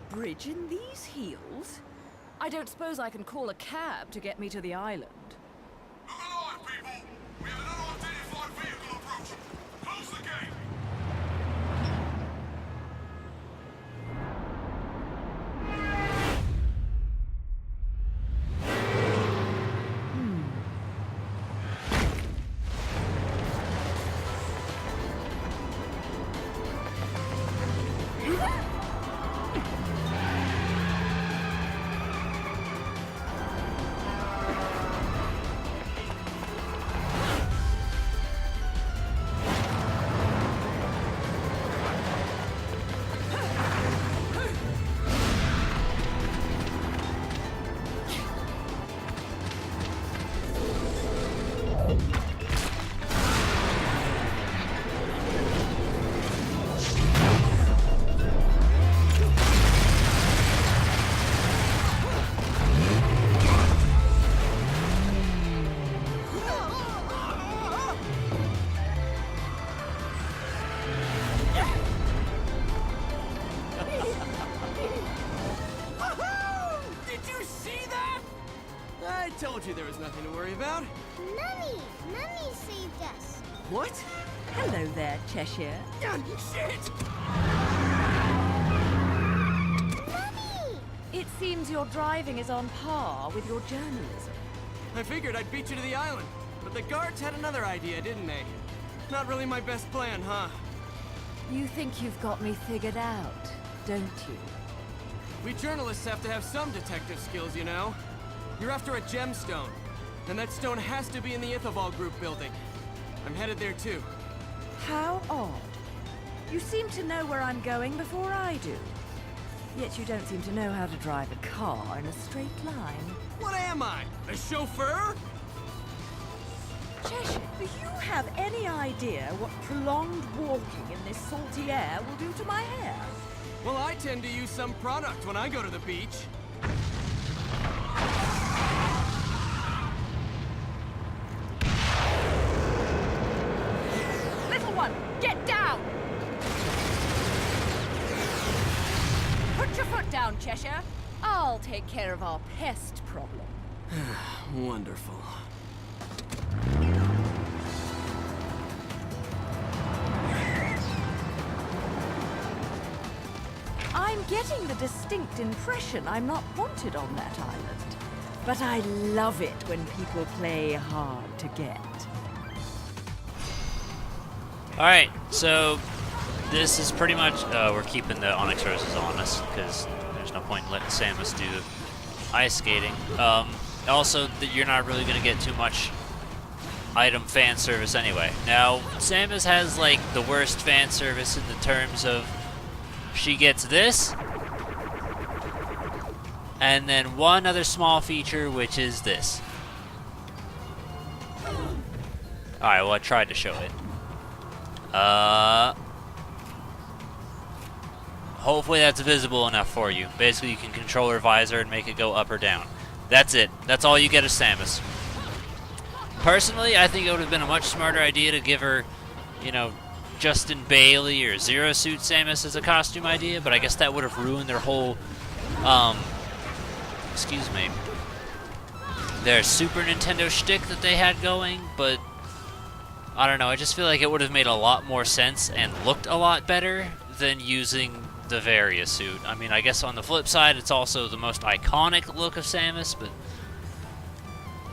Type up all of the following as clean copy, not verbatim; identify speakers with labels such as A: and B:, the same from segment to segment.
A: bridge in these heels? I don't suppose I can call a cab to get me to the island.
B: Look alive, people! We have an unidentified vehicle approaching. Close the gate!
C: I told you there was nothing to worry about.
D: Mummy! Mummy saved us.
C: What?
A: Hello there, Cheshire.
C: Shit!
D: Mummy!
A: It seems your driving is on par with your journalism.
C: I figured I'd beat you to the island, but the guards had another idea, didn't they? Not really my best plan, huh?
A: You think you've got me figured out, don't you?
C: We journalists have to have some detective skills, you know? You're after a gemstone, and that stone has to be in the Ithoval Group building. I'm headed there too.
A: How odd. You seem to know where I'm going before I do. Yet you don't seem to know how to drive a car in a straight line.
C: What am I? A chauffeur?
A: Cheshire, do you have any idea what prolonged walking in this salty air will do to my hair?
C: Well, I tend to use some product when I go to the beach.
A: Little one, get down! Put your foot down, Cheshire. I'll take care of our pest problem.
C: Wonderful.
A: I'm getting the distinct impression I'm not wanted on that island. But I love it when people play hard to get.
E: Alright, so this is pretty much, we're keeping the Onyx Roses on us, because there's no point in letting Samus do ice skating. Also, you're not really going to get too much item fan service anyway. Now, Samus has, like, the worst fan service in the terms of she gets this, and then one other small feature, which is this. Alright, well, I tried to show it. Hopefully that's visible enough for you. Basically, you can control her visor and make it go up or down. That's it. That's all you get as Samus. Personally, I think it would have been a much smarter idea to give her, you know, Justin Bailey or Zero Suit Samus as a costume idea, but I guess that would have ruined their whole, excuse me, their Super Nintendo shtick that they had going, but I don't know, I just feel like it would have made a lot more sense and looked a lot better than using the Varia suit. I mean, I guess on the flip side, it's also the most iconic look of Samus, but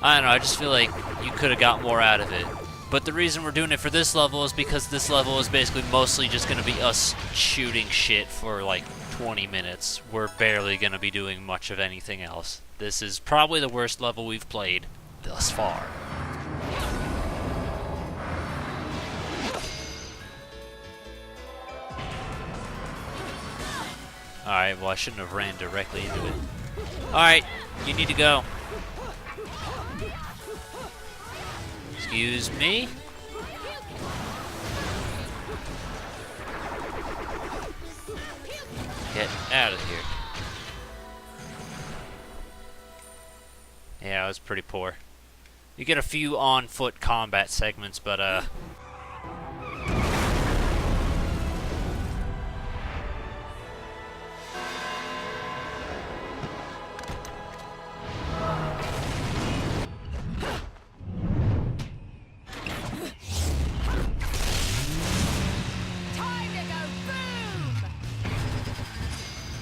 E: I don't know, I just feel like you could have got more out of it. But the reason we're doing it for this level is because this level is basically mostly just going to be us shooting shit for like 20 minutes. We're barely going to be doing much of anything else. This is probably the worst level we've played thus far. Alright, well I shouldn't have ran directly into it. Alright, you need to go. Excuse me? Get out of here. Yeah, it was pretty poor. You get a few on-foot combat segments, but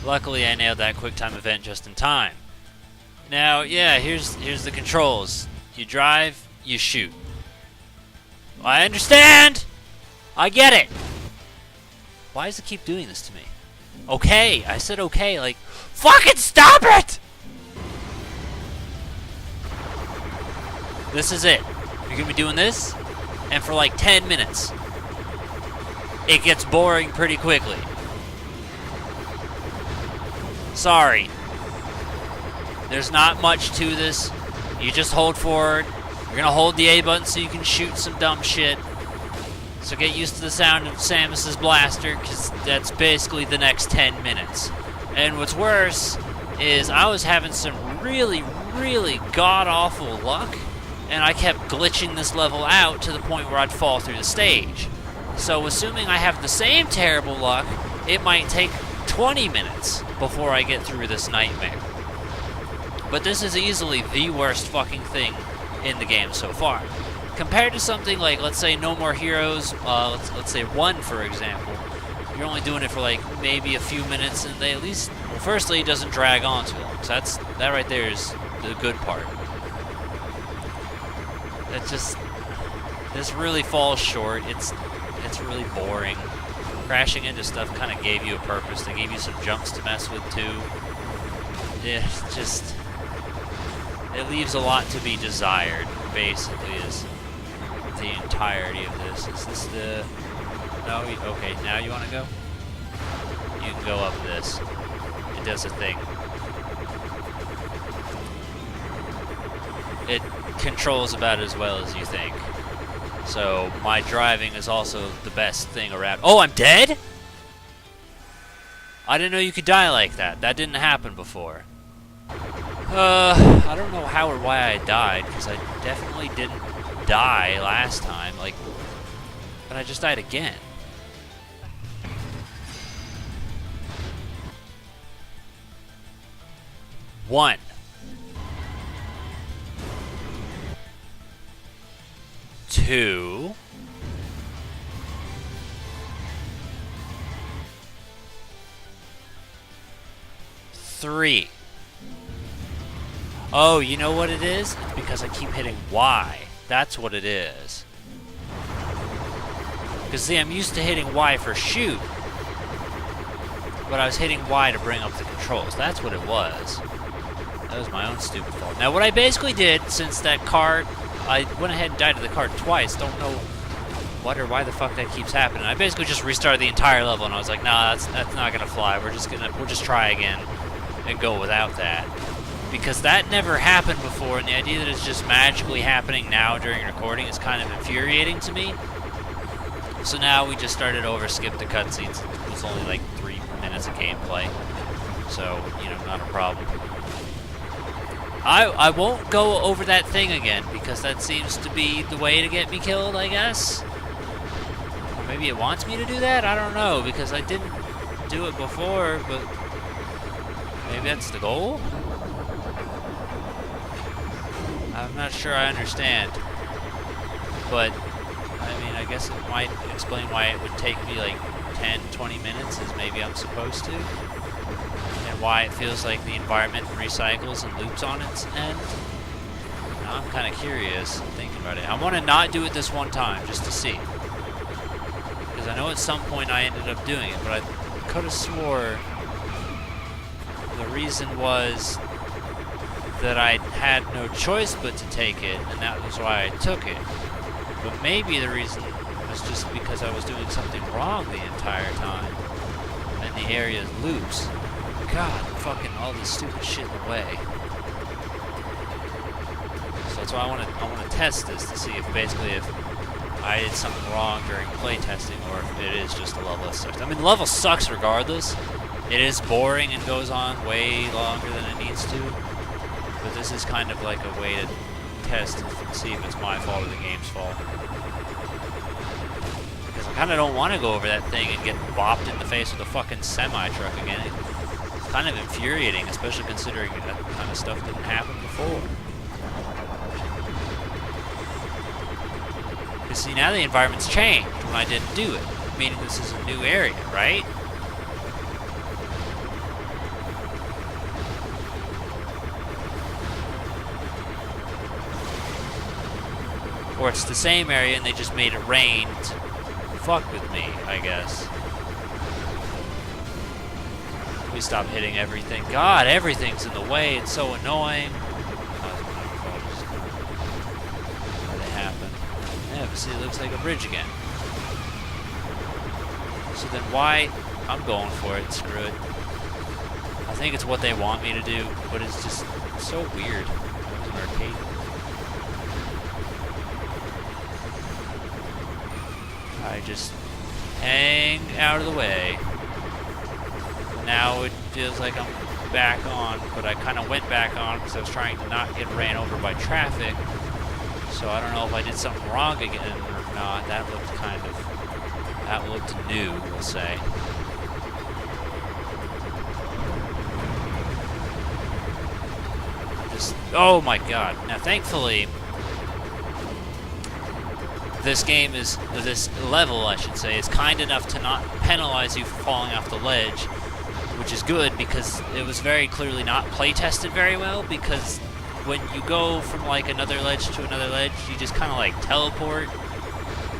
E: Luckily, I nailed that quick time event just in time. Now, yeah, here's the controls. You drive, you shoot. I understand! I get it! Why does it keep doing this to me? Okay, I said okay, like, fucking stop it! This is it. You're gonna be doing this, and for like 10 minutes. It gets boring pretty quickly. Sorry. There's not much to this. You just hold forward. You're gonna hold the A button so you can shoot some dumb shit. So get used to the sound of Samus's blaster, because that's basically the next 10 minutes. And what's worse is I was having some really, really god-awful luck, and I kept glitching this level out to the point where I'd fall through the stage. So assuming I have the same terrible luck, it might take 20 minutes before I get through this nightmare. But this is easily the worst fucking thing in the game so far. Compared to something like, let's say, No More Heroes, let's say 1, for example, you're only doing it for like maybe a few minutes, and they at least, well, firstly, it doesn't drag on too long. So that right there is the good part. This really falls short. It's really boring. Crashing into stuff kind of gave you a purpose. They gave you some jumps to mess with too. Yeah, it leaves a lot to be desired, basically, is the entirety of this. Is this the... No? Okay, now you want to go? You can go up this. It does a thing. It controls about as well as you think. So, my driving is also the best thing around. Oh, I'm dead?! I didn't know you could die like that. That didn't happen before. I don't know how or why I died, because I definitely didn't die last time, like, but I just died again. One. Two. Three. Oh, you know what it is? It's because I keep hitting Y. That's what it is. Because, see, I'm used to hitting Y for shoot, but I was hitting Y to bring up the controls. That's what it was. That was my own stupid fault. Now, what I basically did, since that cart, I went ahead and died to the cart twice. Don't know what or why the fuck that keeps happening. I basically just restarted the entire level, and I was like, nah, that's not gonna fly. We'll just try again and go without that. Because that never happened before, and the idea that it's just magically happening now during recording is kind of infuriating to me. So now we just started over, skipped the cutscenes. It was only like 3 minutes of gameplay. So, you know, not a problem. I won't go over that thing again, because that seems to be the way to get me killed, I guess. Or maybe it wants me to do that? I don't know, because I didn't do it before, but maybe that's the goal? I'm not sure I understand. But, I mean, I guess it might explain why it would take me like 10, 20 minutes, as maybe I'm supposed to. And why it feels like the environment recycles and loops on its end. Now I'm kind of curious, thinking about it. I want to not do it this one time, just to see. Because I know at some point I ended up doing it, but I could have swore the reason was that I had no choice but to take it, and that was why I took it. But maybe the reason was just because I was doing something wrong the entire time, and the area loops. God, fucking all this stupid shit in the way. So that's why I want to test this to see if basically if I did something wrong during playtesting, or if it is just a level that sucks. I mean, the level sucks regardless. It is boring and goes on way longer than it needs to. But this is kind of like a way to test and see if it's my fault or the game's fault. Because I kind of don't want to go over that thing and get bopped in the face with a fucking semi-truck again. It's kind of infuriating, especially considering that kind of stuff didn't happen before. Because see, now the environment's changed when I didn't do it. Meaning this is a new area, right? Or it's the same area and they just made it rain to fuck with me, I guess. We stop hitting everything. God, everything's in the way. It's so annoying. What happened? Yeah, but see, it looks like a bridge again. So then why? I'm going for it. Screw it. I think it's what they want me to do, but it's just so weird. That was an arcade. I just hang out of the way. Now it feels like I'm back on, but I kind of went back on because I was trying to not get ran over by traffic. So I don't know if I did something wrong again or not. That looked new, we'll say. Just, oh my god. Now thankfully, this level, I should say, is kind enough to not penalize you for falling off the ledge, which is good because it was very clearly not play tested very well, because when you go from like another ledge to another ledge, you just kind of like teleport,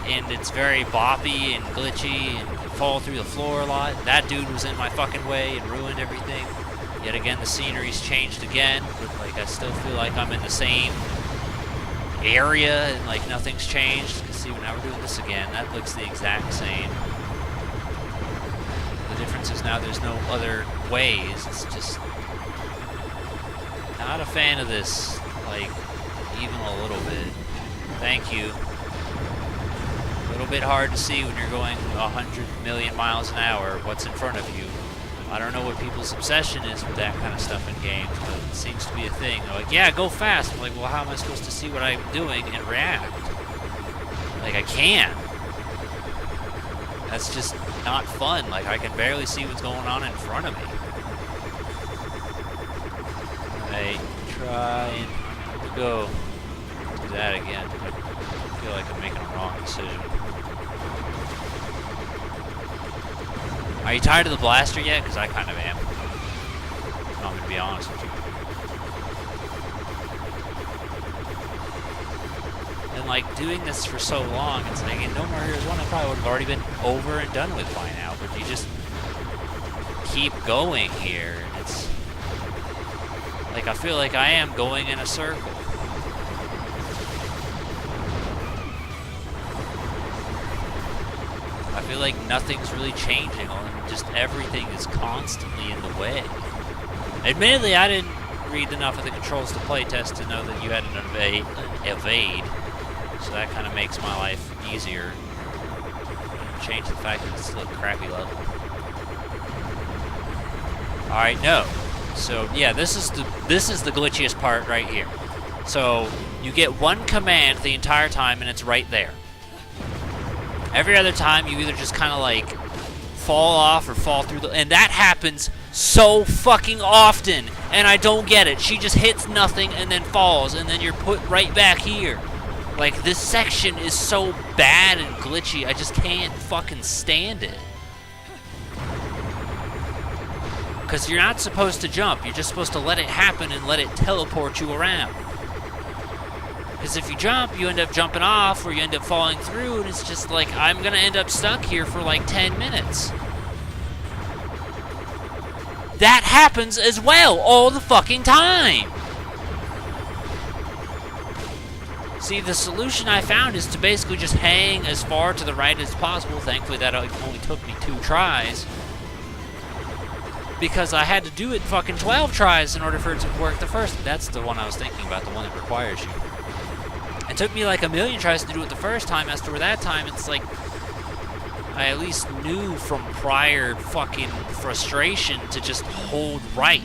E: and it's very boppy and glitchy and fall through the floor a lot. That dude was in my fucking way and ruined everything. Yet again, the scenery's changed again, but like I still feel like I'm in the same area and like nothing's changed. Because see, now we're doing this again. That looks the exact same. The difference is now there's no other ways. It's just not a fan of this, like even a little bit. Thank you. A little bit hard to see when you're going 100 million miles an hour what's in front of you. I don't know what people's obsession is with that kind of stuff in games, but it seems to be a thing. They're like, yeah, go fast. I'm like, well, how am I supposed to see what I'm doing and react? Like, I can't. That's just not fun. Like, I can barely see what's going on in front of me. I try and go do that again. I feel like I'm making a wrong decision. Are you tired of the blaster yet? Because I kind of am. I'm going to be honest with you. And like doing this for so long, it's like in No More Heroes 1, I probably would have already been over and done with by now. But you just keep going here. It's like I feel like I am going in a circle. I feel like nothing's really changing, just everything is constantly in the way. Admittedly, I didn't read enough of the controls to play test to know that you had an evade, so that kind of makes my life easier. Change the fact that it's still a crappy level. Alright, no. So yeah, this is the glitchiest part right here. So you get one command the entire time and it's right there. Every other time, you either just kind of like fall off or fall through and that happens so fucking often, and I don't get it. She just hits nothing and then falls, and then you're put right back here. Like, this section is so bad and glitchy, I just can't fucking stand it. Because you're not supposed to jump, you're just supposed to let it happen and let it teleport you around. Because if you jump, you end up jumping off, or you end up falling through, and it's just like, I'm gonna end up stuck here for like 10 minutes. That happens as well, all the fucking time! See, the solution I found is to basically just hang as far to the right as possible. Thankfully, that only took me 2 tries. Because I had to do it fucking 12 tries in order for it to work the first. That's the one I was thinking about, the one that requires you. It took me like a million tries to do it the first time, as to where that time it's like I at least knew from prior fucking frustration to just hold right.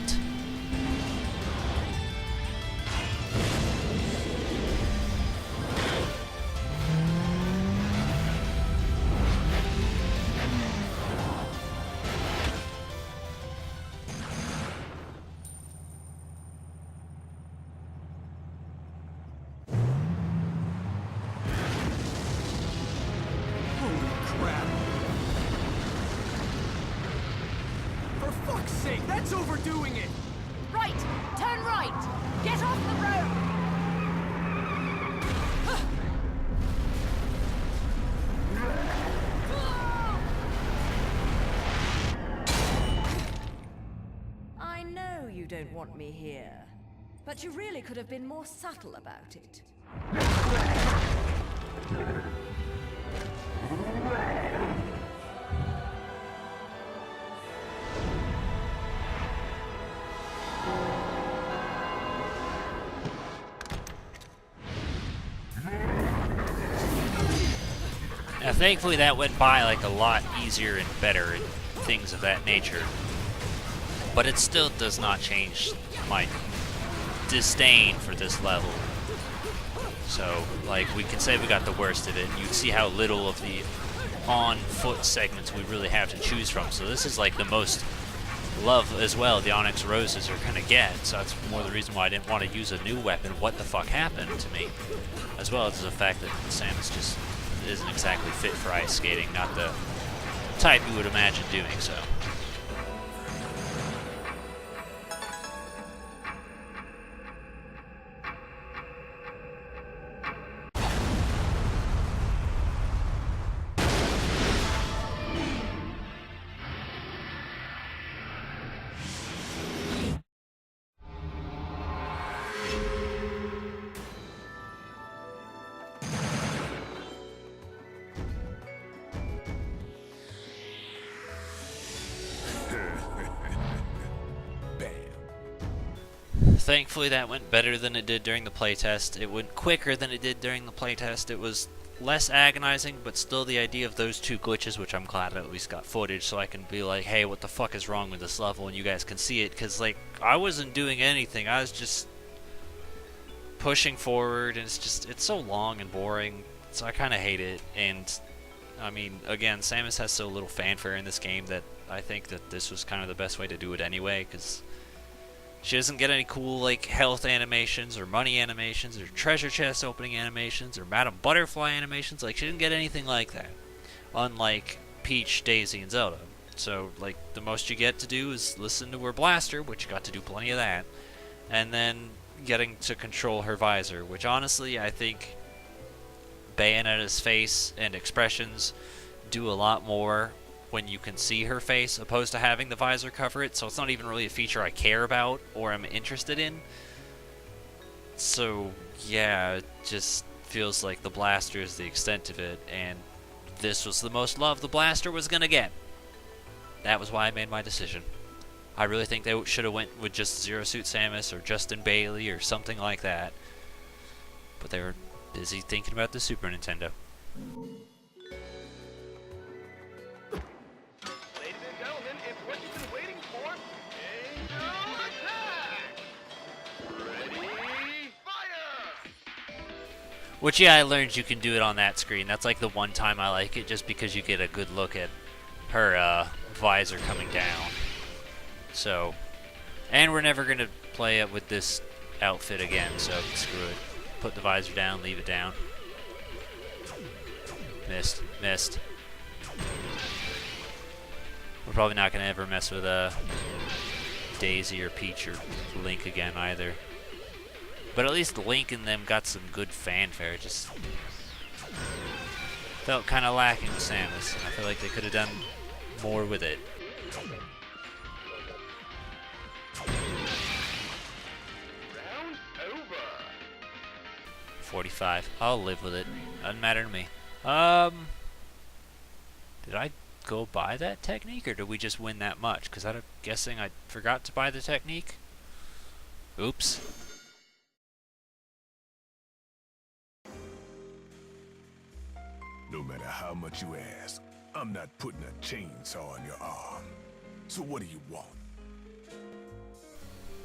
C: That's overdoing it!
A: Right! Turn right! Get off the road! don't want me here. But you really could have been more subtle about it.
E: Now, thankfully that went by like a lot easier and better and things of that nature. But it still does not change my disdain for this level. So, like, we can say we got the worst of it, and you can see how little of the on-foot segments we really have to choose from. So this is like the most love as well the Onyx Roses are gonna get. So that's more the reason why I didn't want to use a new weapon. What the fuck happened to me? As well as the fact that Samus just isn't exactly fit for ice skating, not the type you would imagine doing so. Thankfully that went better than it did during the playtest. It went quicker than it did during the playtest. It was less agonizing, but still the idea of those two glitches, which I'm glad I at least got footage so I can be like, hey, what the fuck is wrong with this level, and you guys can see it, because, like, I wasn't doing anything. I was just pushing forward, and it's so long and boring, so I kind of hate it. And, I mean, again, Samus has so little fanfare in this game that I think that this was kind of the best way to do it anyway, because she doesn't get any cool, like, health animations, or money animations, or treasure chest opening animations, or Madame Butterfly animations. Like, she didn't get anything like that. Unlike Peach, Daisy, and Zelda. So, like, the most you get to do is listen to her blaster, which you got to do plenty of that, and then getting to control her visor, which honestly, I think Bayonetta's face and expressions do a lot more when you can see her face, opposed to having the visor cover it, so it's not even really a feature I care about or am interested in. So, yeah, it just feels like the blaster is the extent of it, and this was the most love the blaster was gonna get. That was why I made my decision. I really think they should have went with just Zero Suit Samus or Justin Bailey or something like that, but they were busy thinking about the Super Nintendo. Which, yeah, I learned you can do it on that screen. That's like the one time I like it, just because you get a good look at her visor coming down. So, and we're never going to play it with this outfit again, so screw it. Put the visor down, leave it down. Missed. We're probably not going to ever mess with Daisy or Peach or Link again either. But at least Link and them got some good fanfare. Just felt kind of lacking with Samus, and I feel like they could have done more with it.
B: Round over.
E: 45. I'll live with it. Doesn't matter to me. Did I go buy that technique, or did we just win that much? Because I'm guessing I forgot to buy the technique. Oops.
B: No matter how much you ask, I'm not putting a chainsaw on your arm. So what do you want?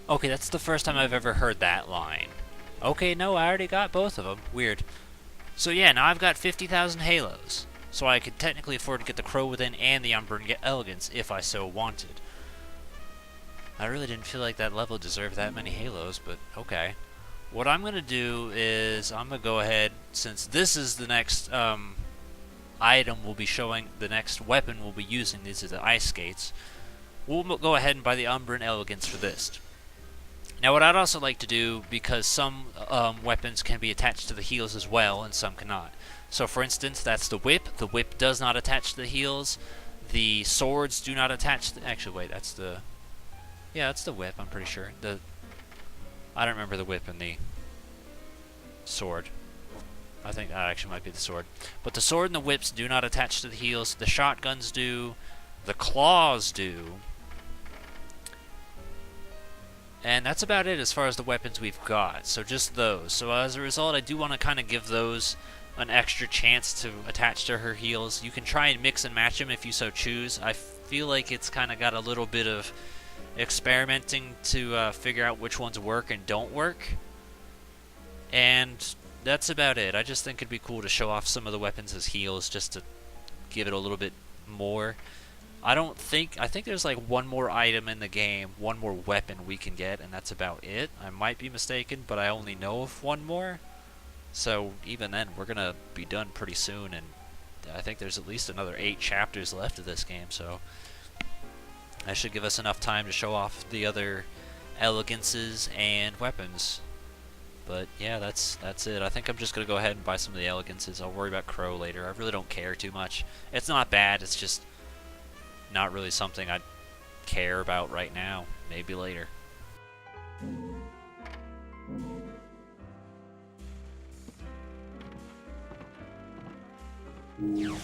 E: Okay, that's the first time I've ever heard that line. Okay, no, I already got both of them. Weird. So yeah, now I've got 50,000 halos. So I could technically afford to get the Crow Within and the Umbran Elegance if I so wanted. I really didn't feel like that level deserved that many halos, but okay. What I'm going to do is I'm going to go ahead, since this is the next item we'll be showing, the next weapon we'll be using, these are the ice skates, we'll go ahead and buy the Umbran Elegance for this. Now what I'd also like to do, because some weapons can be attached to the heels as well, and some cannot. So for instance, that's the whip. The whip does not attach to the heels. The swords do not attach to... Actually, wait, that's the... Yeah, it's the whip, I'm pretty sure. I don't remember the whip and the sword. I think that actually might be the sword. But the sword and the whips do not attach to the heels. The shotguns do. The claws do. And that's about it as far as the weapons we've got. So just those. So as a result, I do want to kind of give those an extra chance to attach to her heels. You can try and mix and match them if you so choose. I feel like it's kind of got a little bit of experimenting to figure out which ones work and don't work. And that's about it. I just think it'd be cool to show off some of the weapons as heals just to give it a little bit more. I think there's like one more item in the game, one more weapon we can get, and that's about it. I might be mistaken, but I only know of one more. So even then, we're going to be done pretty soon, and I think there's at least another 8 chapters left of this game, so that should give us enough time to show off the other elegances and weapons. But yeah, that's it. I think I'm just going to go ahead and buy some of the elegances. I'll worry about Crow later. I really don't care too much. It's not bad, it's just not really something I'd care about right now. Maybe later.
F: Yeah.